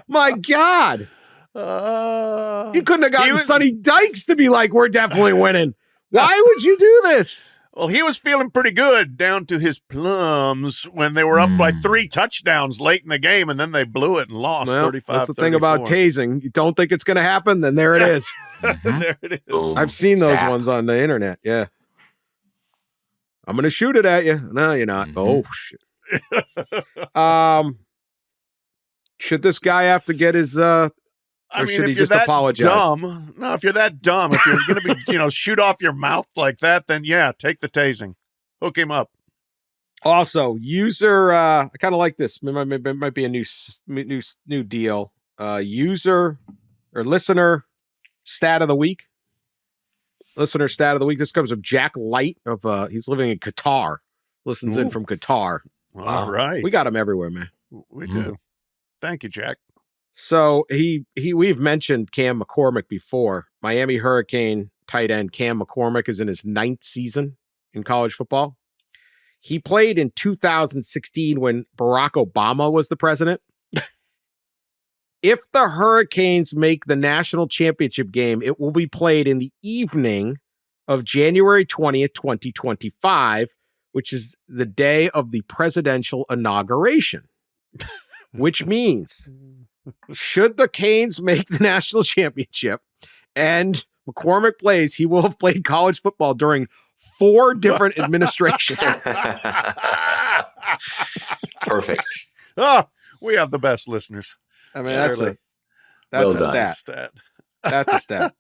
My God. You couldn't have gotten Sonny Dykes to be like, we're definitely winning. Why would you do this? Well, he was feeling pretty good down to his plums when they were up by 3 touchdowns late in the game, and then they blew it and lost 35-34. That's the thing about tasing. You don't think it's going to happen, then there it is. There it is. Boom. I've seen those ones on the internet. Yeah. I'm going to shoot it at you. No, you're not. Oh, shit. Should this guy have to get his... should he just apologize? If you're that dumb, if you're going to be, shoot off your mouth like that, then yeah, take the tasing. Hook him up. Also, user, I kind of like this. It might be a new deal. User or listener stat of the week. Listener stat of the week. This comes from Jack Light of he's living in Qatar. Listens in from Qatar. All right. We got him everywhere, man. We do. Thank you, Jack. So we've mentioned Cam McCormick before. Miami Hurricane tight end Cam McCormick is in his 9th season in college football. He played in 2016 when Barack Obama was the president. If the Hurricanes make the national championship game, it will be played in the evening of January 20th, 2025, which is the day of the presidential inauguration, which means should the Canes make the national championship and McCormick plays, he will have played college football during 4 different administrations. Perfect. Oh, we have the best listeners. I mean, that's a stat. That's a stat.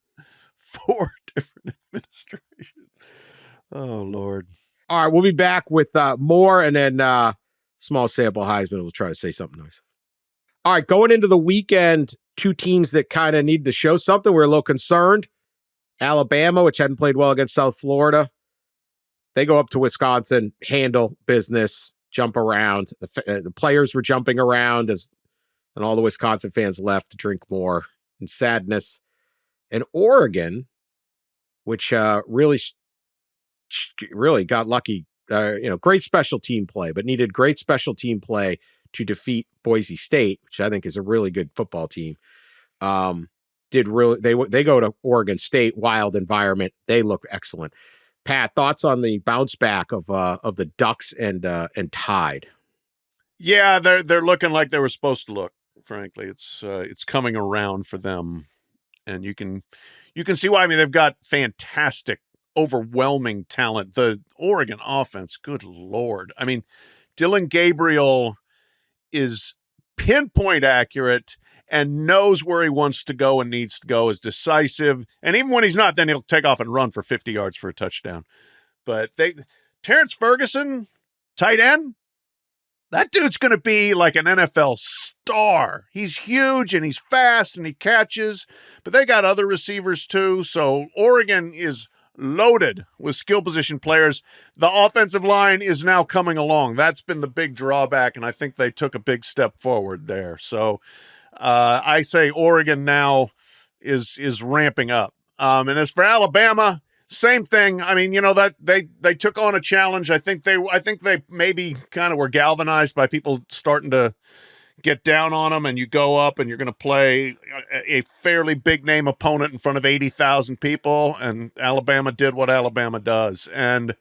4 different administrations. Oh, Lord. All right, we'll be back with more, and then small sample Heisman. We'll try to say something nice. All right, going into the weekend, 2 teams that kind of need to show something. We're a little concerned. Alabama, which hadn't played well against South Florida. They go up to Wisconsin, handle business. jump around. The players were jumping around and all the Wisconsin fans left to drink more in sadness. And Oregon, which really got lucky, great special team play, but needed great special team play to defeat Boise State, which I think is a really good football team. They go to Oregon State, wild environment. They look excellent. Pat, thoughts on the bounce back of the Ducks and Tide? Yeah, they're looking like they were supposed to look. Frankly, it's coming around for them, and you can see why. I mean, they've got fantastic, overwhelming talent. The Oregon offense, good Lord! I mean, Dylan Gabriel is pinpoint accurate and knows where he wants to go and needs to go, is decisive. And even when he's not, then he'll take off and run for 50 yards for a touchdown. But Terrence Ferguson, tight end, that dude's going to be like an NFL star. He's huge and he's fast and he catches, but they got other receivers too. So Oregon is loaded with skill position players. The offensive line is now coming along. That's been the big drawback, and I think they took a big step forward there. So I say Oregon now is ramping up. And as for Alabama, same thing. I mean, that they took on a challenge. I think they maybe kind of were galvanized by people starting to get down on them, and you go up and you're going to play a fairly big name opponent in front of 80,000 people. And Alabama did what Alabama does. And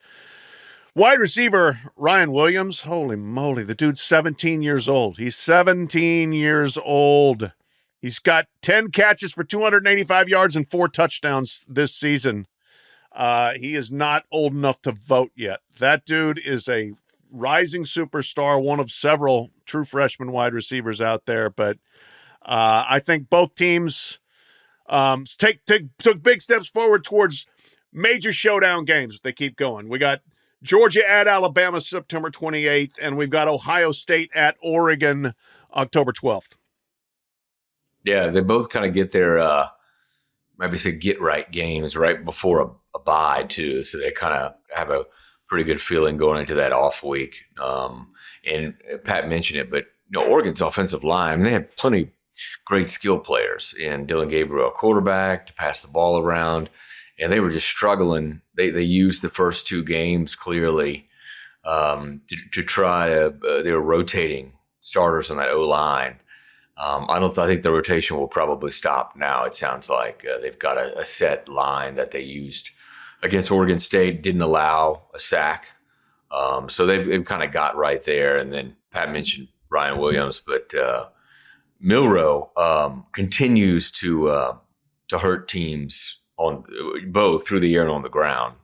wide receiver Ryan Williams, holy moly, the dude's 17 years old. He's 17 years old. He's got 10 catches for 285 yards and 4 touchdowns this season. He is not old enough to vote yet. That dude is a rising superstar, one of several true freshman wide receivers out there. But I think both teams took big steps forward towards major showdown games if they keep going. We got Georgia at Alabama September 28th, and we've got Ohio State at Oregon October 12th. Yeah, they both kind of get their maybe say get right games right before a bye too, so they kind of have a pretty good feeling going into that off week. And Pat mentioned it, but Oregon's offensive line, I mean, they have plenty great skill players in Dylan Gabriel, quarterback, to pass the ball around, and they were just struggling. They used the first 2 games clearly to try to. They were rotating starters on that O line. I think the rotation will probably stop now. It sounds like they've got a set line that they used against Oregon State, didn't allow a sack. So they've kind of got right there. And then Pat mentioned Ryan Williams, but Milroe continues to hurt teams on both through the air and on the ground.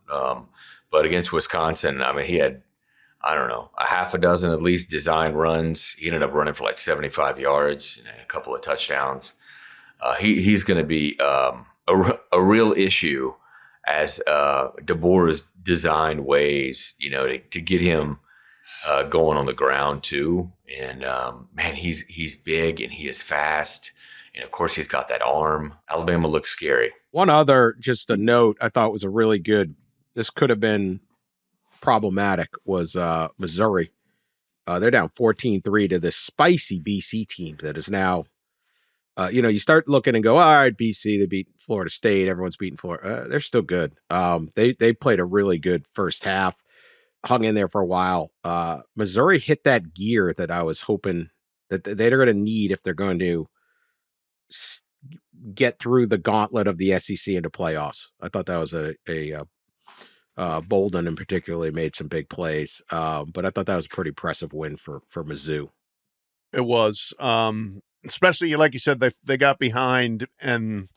But against Wisconsin, I mean, he had, I don't know, a half a dozen at least design runs. He ended up running for like 75 yards and a couple of touchdowns. He's going to be a real issue as DeBoer's designed ways, to get him going on the ground too. And man, he's big and he is fast. And of course, he's got that arm. Alabama looks scary. One other, just a note, I thought was a really good. This could have been problematic. Was Missouri? They're down 14-3 to this spicy BC team that is now. You start looking and go, all right, BC, they beat Florida State. Everyone's beating Florida. They're still good. They played a really good first half, hung in there for a while. Missouri hit that gear that I was hoping that they're going to need if they're going to get through the gauntlet of the SEC into playoffs. I thought that was Bolden in particularly made some big plays. But I thought that was a pretty impressive win for Mizzou. It was. Especially, like you said, they got behind, and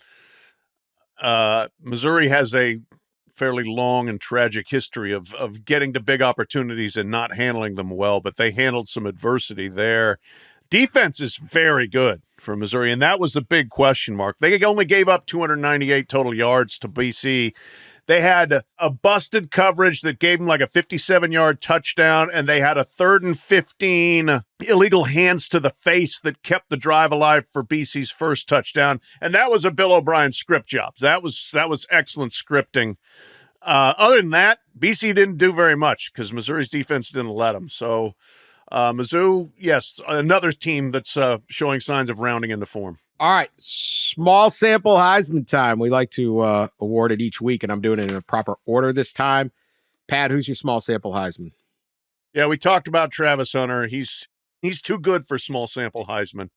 Missouri has a fairly long and tragic history of getting to big opportunities and not handling them well, but they handled some adversity there. Defense is very good for Missouri, and that was the big question mark. They only gave up 298 total yards to BC. They had a busted coverage that gave them like a 57-yard touchdown, and they had a 3rd and 15 illegal hands to the face that kept the drive alive for BC's first touchdown. And that was a Bill O'Brien script job. That was excellent scripting. Other than that, BC didn't do very much because Missouri's defense didn't let them. So Mizzou, yes, another team that's showing signs of rounding into form. All right, small sample Heisman time. We like to award it each week, and I'm doing it in a proper order this time. Pat, who's your small sample Heisman? Yeah, we talked about Travis Hunter. He's too good for small sample Heisman.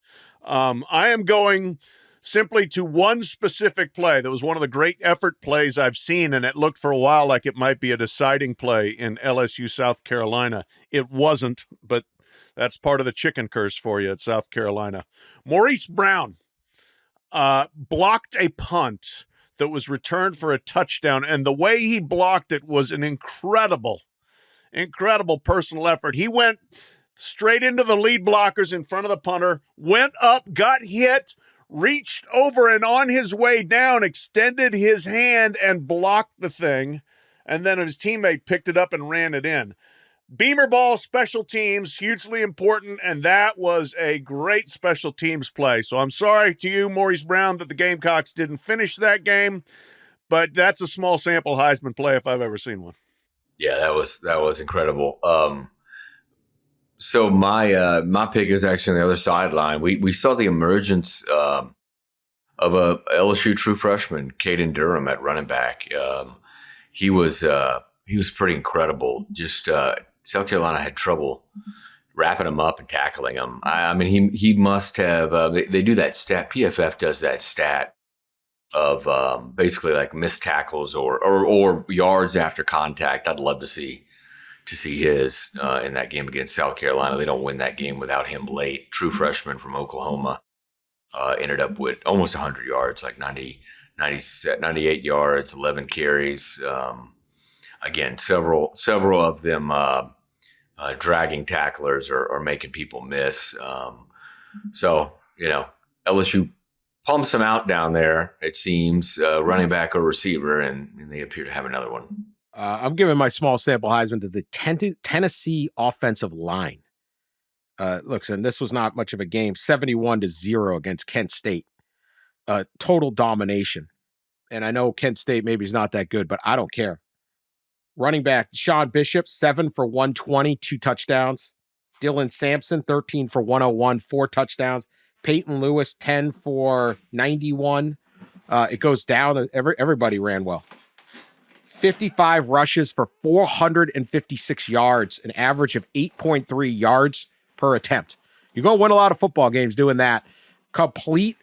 I am going simply to one specific play that was one of the great effort plays I've seen, and it looked for a while like it might be a deciding play in LSU, South Carolina. It wasn't, but that's part of the chicken curse for you at South Carolina. Maurice Brown blocked a punt that was returned for a touchdown, and the way he blocked it was an incredible personal effort. He went straight into the lead blockers in front of the punter, went up, got hit, reached over, and on his way down, extended his hand and blocked the thing, and then his teammate picked it up and ran it in. Beamer ball, special teams, hugely important, and that was a great special teams play. So I'm sorry to you, Maurice Brown, that the Gamecocks didn't finish that game, but that's a small sample Heisman play if I've ever seen one. Yeah, that was incredible. So my pick is actually on the other sideline. We saw the emergence of a LSU true freshman, Caden Durham, at running back. He was pretty incredible. Just South Carolina had trouble wrapping him up and tackling him. I mean, he must have. They do that stat. PFF does that stat of basically like missed tackles or yards after contact. I'd love to see his in that game against South Carolina. They don't win that game without him late. True freshman from Oklahoma ended up with almost 100 yards, like 98 yards, 11 carries. Again, several of them dragging tacklers or making people miss. So, LSU pumps them out down there, it seems, running back or receiver, and they appear to have another one. I'm giving my small sample Heisman to the Tennessee offensive line. Look, and this was not much of a game, 71-0 against Kent State. Total domination. And I know Kent State maybe is not that good, but I don't care. Running back, Sean Bishop, 7 for 120, 2 touchdowns. Dylan Sampson, 13 for 101, 4 touchdowns. Peyton Lewis, 10 for 91. It goes down. Everybody ran well. 55 rushes for 456 yards, an average of 8.3 yards per attempt. You're going to win a lot of football games doing that. Complete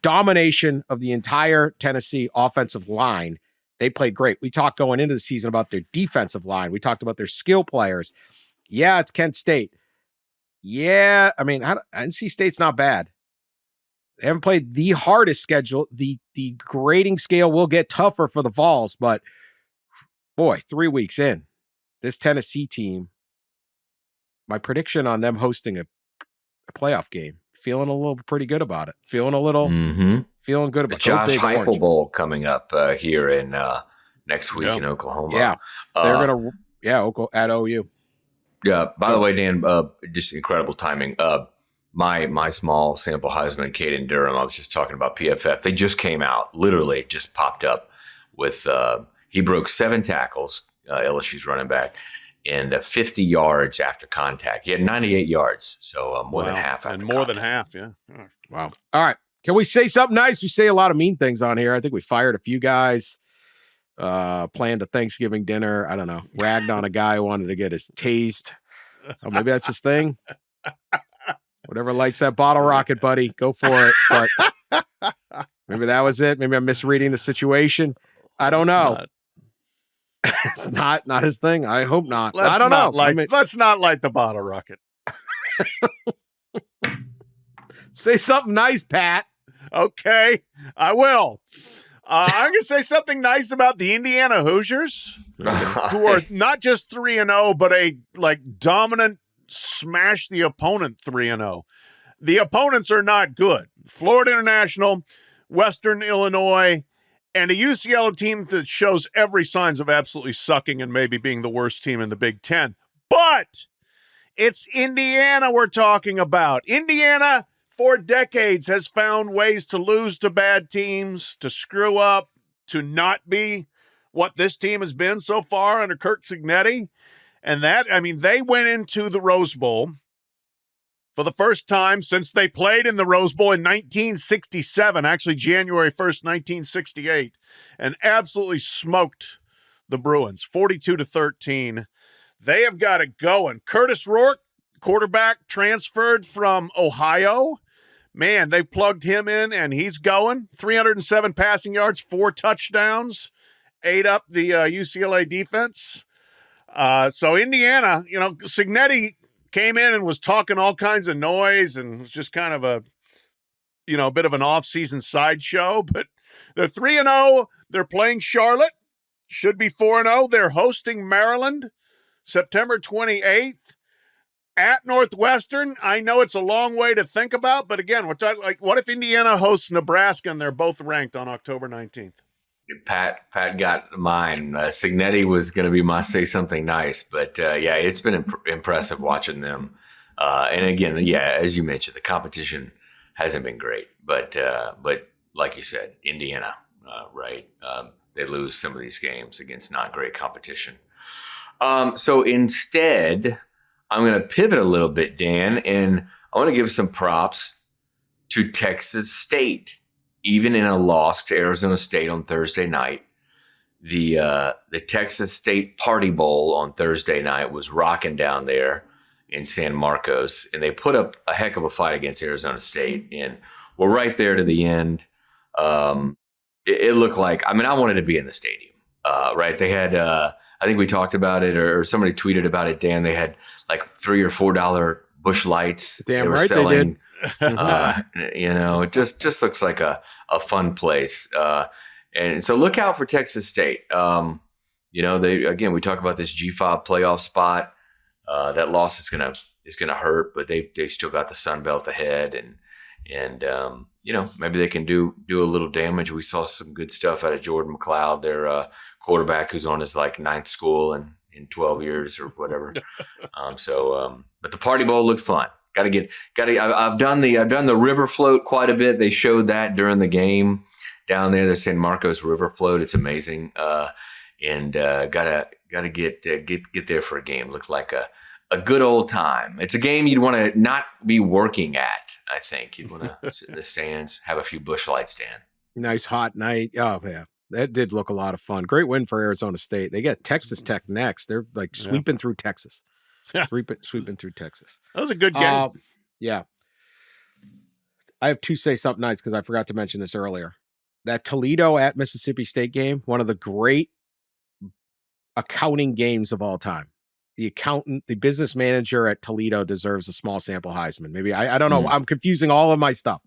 domination of the entire Tennessee offensive line. They played great. We talked going into the season about their defensive line. We talked about their skill players. Yeah, it's Kent State. Yeah, I mean, NC State's not bad. They haven't played the hardest schedule. The grading scale will get tougher for the Vols, but boy, 3 weeks in, this Tennessee team, my prediction on them hosting a playoff game, feeling a little pretty good about it. Feeling good about the Josh Heupel Bowl coming up here in next week in Oklahoma. Yeah, they're gonna at OU. Yeah. By the way, Dan, just incredible timing. My small sample Heisman, Caden Durham. I was just talking about PFF. They just came out, literally just popped up with. He broke 7 tackles, LSU's running back, and 50 yards after contact. He had 98 yards, so more than half. And more than half, yeah. Wow. All right. Can we say something nice? We say a lot of mean things on here. I think we fired a few guys, planned a Thanksgiving dinner. I don't know. Ragged on a guy who wanted to get his tased. Oh, maybe that's his thing. Whatever lights that bottle rocket, buddy. Go for it. But maybe that was it. Maybe I'm misreading the situation. I don't know. It's not his thing. I hope not. I don't know. Let's not light the bottle rocket. Say something nice, Pat. Okay, I will. I'm going to say something nice about the Indiana Hoosiers, who are not just 3-0, but a dominant smash the opponent 3-0. The opponents are not good. Florida International, Western Illinois, and a UCLA team that shows every signs of absolutely sucking and maybe being the worst team in the Big Ten. But it's Indiana we're talking about. Indiana, for decades, has found ways to lose to bad teams, to screw up, to not be what this team has been so far under Kirk Cignetti. And they went into the Rose Bowl for the first time since they played in the Rose Bowl in 1967, actually January 1st, 1968, and absolutely smoked the Bruins, 42-13. They have got it going. Curtis Rourke, quarterback, transferred from Ohio. Man, they've plugged him in, and he's going. 307 passing yards, 4 touchdowns, ate up the UCLA defense. So Indiana, Signetti came in and was talking all kinds of noise and was just kind of a bit of an off-season sideshow. But they're 3-0. They're playing Charlotte. Should be 4-0. They're hosting Maryland September 28th at Northwestern. I know it's a long way to think about, but again, what if Indiana hosts Nebraska and they're both ranked on October 19th? Pat got mine. Signetti was going to be my say something nice, but yeah, it's been impressive watching them. And again, yeah, as you mentioned, the competition hasn't been great, but like you said, Indiana, right? They lose some of these games against not great competition. So instead, I'm going to pivot a little bit, Dan, and I want to give some props to Texas State. Even in a loss to Arizona State on Thursday night, the Texas State Party Bowl on Thursday night was rocking down there in San Marcos, and they put up a heck of a fight against Arizona State, and we're right there to the end. It looked like, I wanted to be in the stadium, right? They had, I think we talked about it, or somebody tweeted about it, Dan. They had like $3 or $4 Busch Lights. Damn they were right selling. They did. It just looks like a fun place. And so look out for Texas State. We talk about this G5 playoff spot. That loss is gonna hurt, but they still got the Sun Belt ahead, and maybe they can do a little damage. We saw some good stuff out of Jordan McLeod, their quarterback, who's on his like 9th school in 12 years or whatever. But the Party Bowl looked fun. I've done the river float quite a bit. They showed that during the game down there, the San Marcos river float. It's amazing. Gotta get there for a game. Looked like a good old time. It's a game you'd want to not be working at. I think you'd want to sit in the stands, have a few Busch Lights, Dan. Nice hot night. Oh yeah, that did look a lot of fun. Great win for Arizona State. They get Texas Tech next. They're like sweeping through Texas. Sweeping through Texas. That was a good game. Yeah. I have to say something nice because I forgot to mention this earlier. That Toledo at Mississippi State game, one of the great accounting games of all time. The business manager at Toledo deserves a small sample Heisman. Maybe, I don't know. I'm confusing all of my stuff.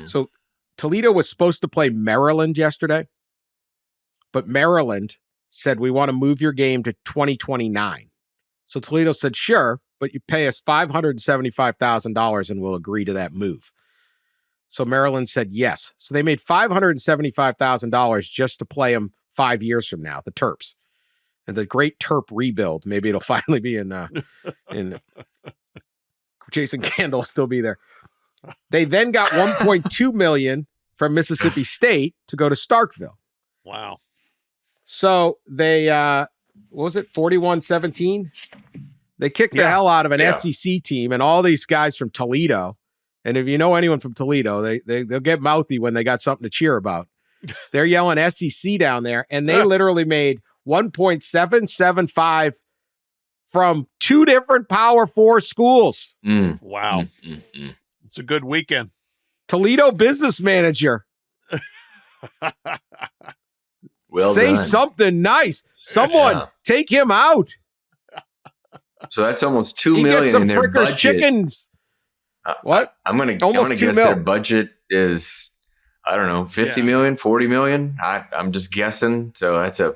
So Toledo was supposed to play Maryland yesterday, but Maryland said, we want to move your game to 2029. So Toledo said, sure, but you pay us $575,000 and we'll agree to that move. So Maryland said yes. So they made $575,000 just to play them 5 years from now, the Terps. And the great Terp rebuild. Maybe it'll finally be in Jason Candle will still be there. They then got $1.2 million from Mississippi State to go to Starkville. Wow. So they, what was it, 41-17? They kicked the hell out of an SEC team and all these guys from Toledo. And if you know anyone from Toledo, they'll get mouthy when they got something to cheer about. They're yelling SEC down there, and they literally made 1.775 from 2 different Power 4 schools. Wow. It's a good weekend. Toledo business manager. Well Say done. Something nice. Someone take him out. So that's almost $2 He million gets some in their Frickers budget. chickens. What? I'm gonna Almost guess $2 their million. budget is, I don't know, 50 million, 40 million. I'm just guessing. So that's a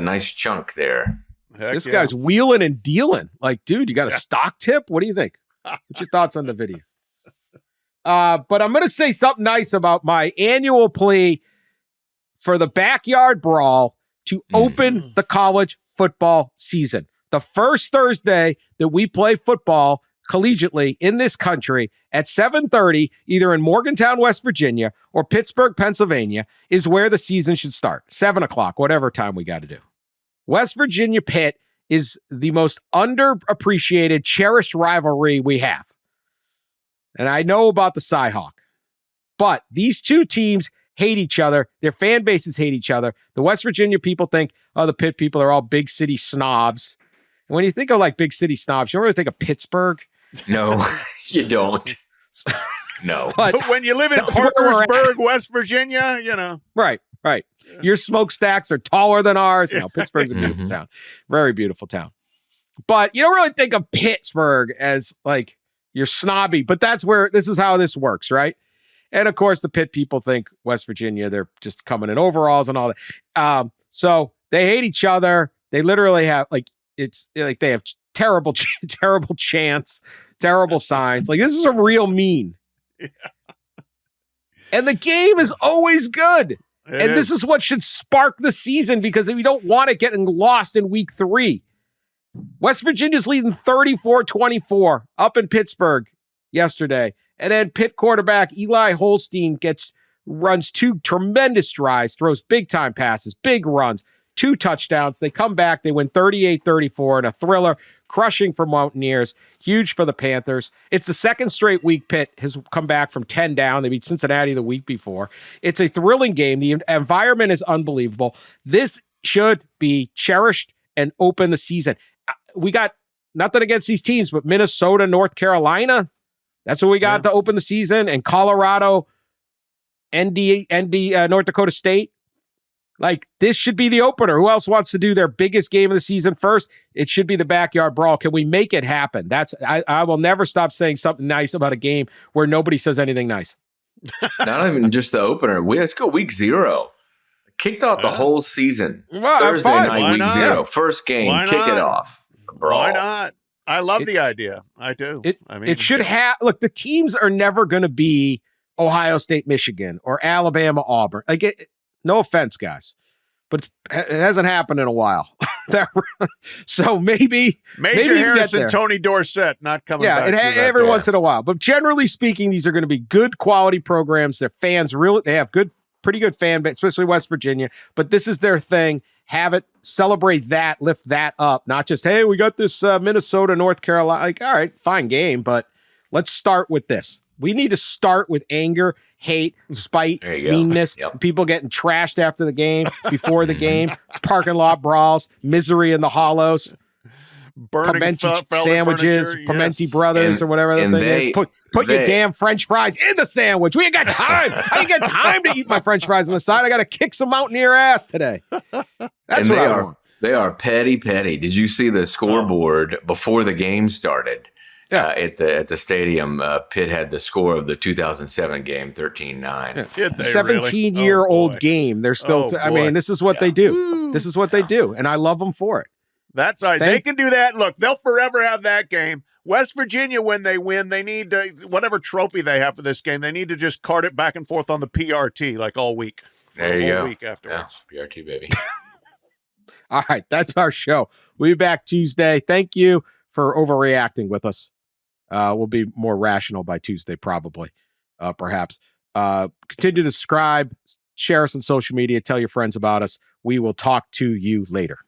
nice chunk there. Heck This guy's wheeling and dealing. Like, dude, you got a stock tip? What do you think? What's your thoughts on the video? But I'm going to say something nice about my annual plea for the backyard brawl to open the college football season. The first Thursday that we play football collegiately in this country at 7:30, either in Morgantown, West Virginia or Pittsburgh, Pennsylvania, is where the season should start. 7 o'clock, whatever time we got to do. West Virginia Pitt is the most underappreciated, cherished rivalry we have. And I know about the Cyhawk, but these two teams hate each other. Their fan bases hate each other. The West Virginia people think, oh, the Pitt people are all big city snobs. And when you think of like big city snobs, you don't really think of Pittsburgh. No, you don't. No. But when you live in Parkersburg, West Virginia, you know. Right. Your smokestacks are taller than ours. You know, Pittsburgh's a beautiful town. Very beautiful town. But you don't really think of Pittsburgh as like you're snobby, but this is how this works, right? And of course, the Pitt people think West Virginia, they're just coming in overalls and all that. So they hate each other. They literally have they have terrible chants, terrible signs. Like, this is a real mean. Yeah. And the game is always good. This is what should spark the season, because we don't want it getting lost in week 3. West Virginia's leading 34-24 up in Pittsburgh yesterday. And then Pitt quarterback Eli Holstein runs 2 tremendous drives, throws big-time passes, big runs, 2 touchdowns. They come back. They win 38-34 in a thriller, crushing for Mountaineers, huge for the Panthers. It's the second straight week Pitt has come back from 10 down. They beat Cincinnati the week before. It's a thrilling game. The environment is unbelievable. This should be cherished and open the season. We got nothing against these teams, but Minnesota, North Carolina, that's what we got to open the season, and Colorado, North Dakota State. Like, this should be the opener. Who else wants to do their biggest game of the season first? It should be the backyard brawl. Can we make it happen? I will never stop saying something nice about a game where nobody says anything nice. Not even just the opener. Let's go week 0. Kicked off the whole season. Well, Thursday night, Why week not? 0. First game, kick it off. Brawl. Why not? I love the idea. I do. It should have. Look, the teams are never going to be Ohio State, Michigan, or Alabama, Auburn. No offense, guys, but it hasn't happened in a while. So maybe Major Harrison, Tony Dorsett not coming back. Every once in a while. But generally speaking, these are going to be good quality programs. Their fans they have pretty good fan base, especially West Virginia. But this is their thing. Have it, celebrate that, lift that up. Not just, hey, we got this Minnesota, North Carolina. Like, all right, fine game, but let's start with this. We need to start with anger, hate, spite, meanness, people getting trashed after the game, before the game, parking lot brawls, misery in the hollows, burning Pimenti sandwiches, Pimenti Brothers, or whatever the thing is. Put your damn French fries in the sandwich. We ain't got time. I ain't got time to eat my French fries on the side. I got to kick some Mountaineer ass today. That's what I want. They are petty. Did you see the scoreboard before the game started? At the stadium, Pitt had the score of the 2007 game, 13-9. 17-year-old game. They're still. This is what they do. This is what they do, and I love them for it. That's all right. They can do that. Look, they'll forever have that game. West Virginia, when they win, they need to, whatever trophy they have for this game, they need to just cart it back and forth on the PRT like all week. There you go. Week afterwards. Yeah, PRT, baby. All right, that's our show. We'll be back Tuesday. Thank you for overreacting with us. We'll be more rational by Tuesday, probably, perhaps. Continue to subscribe, share us on social media, tell your friends about us. We will talk to you later.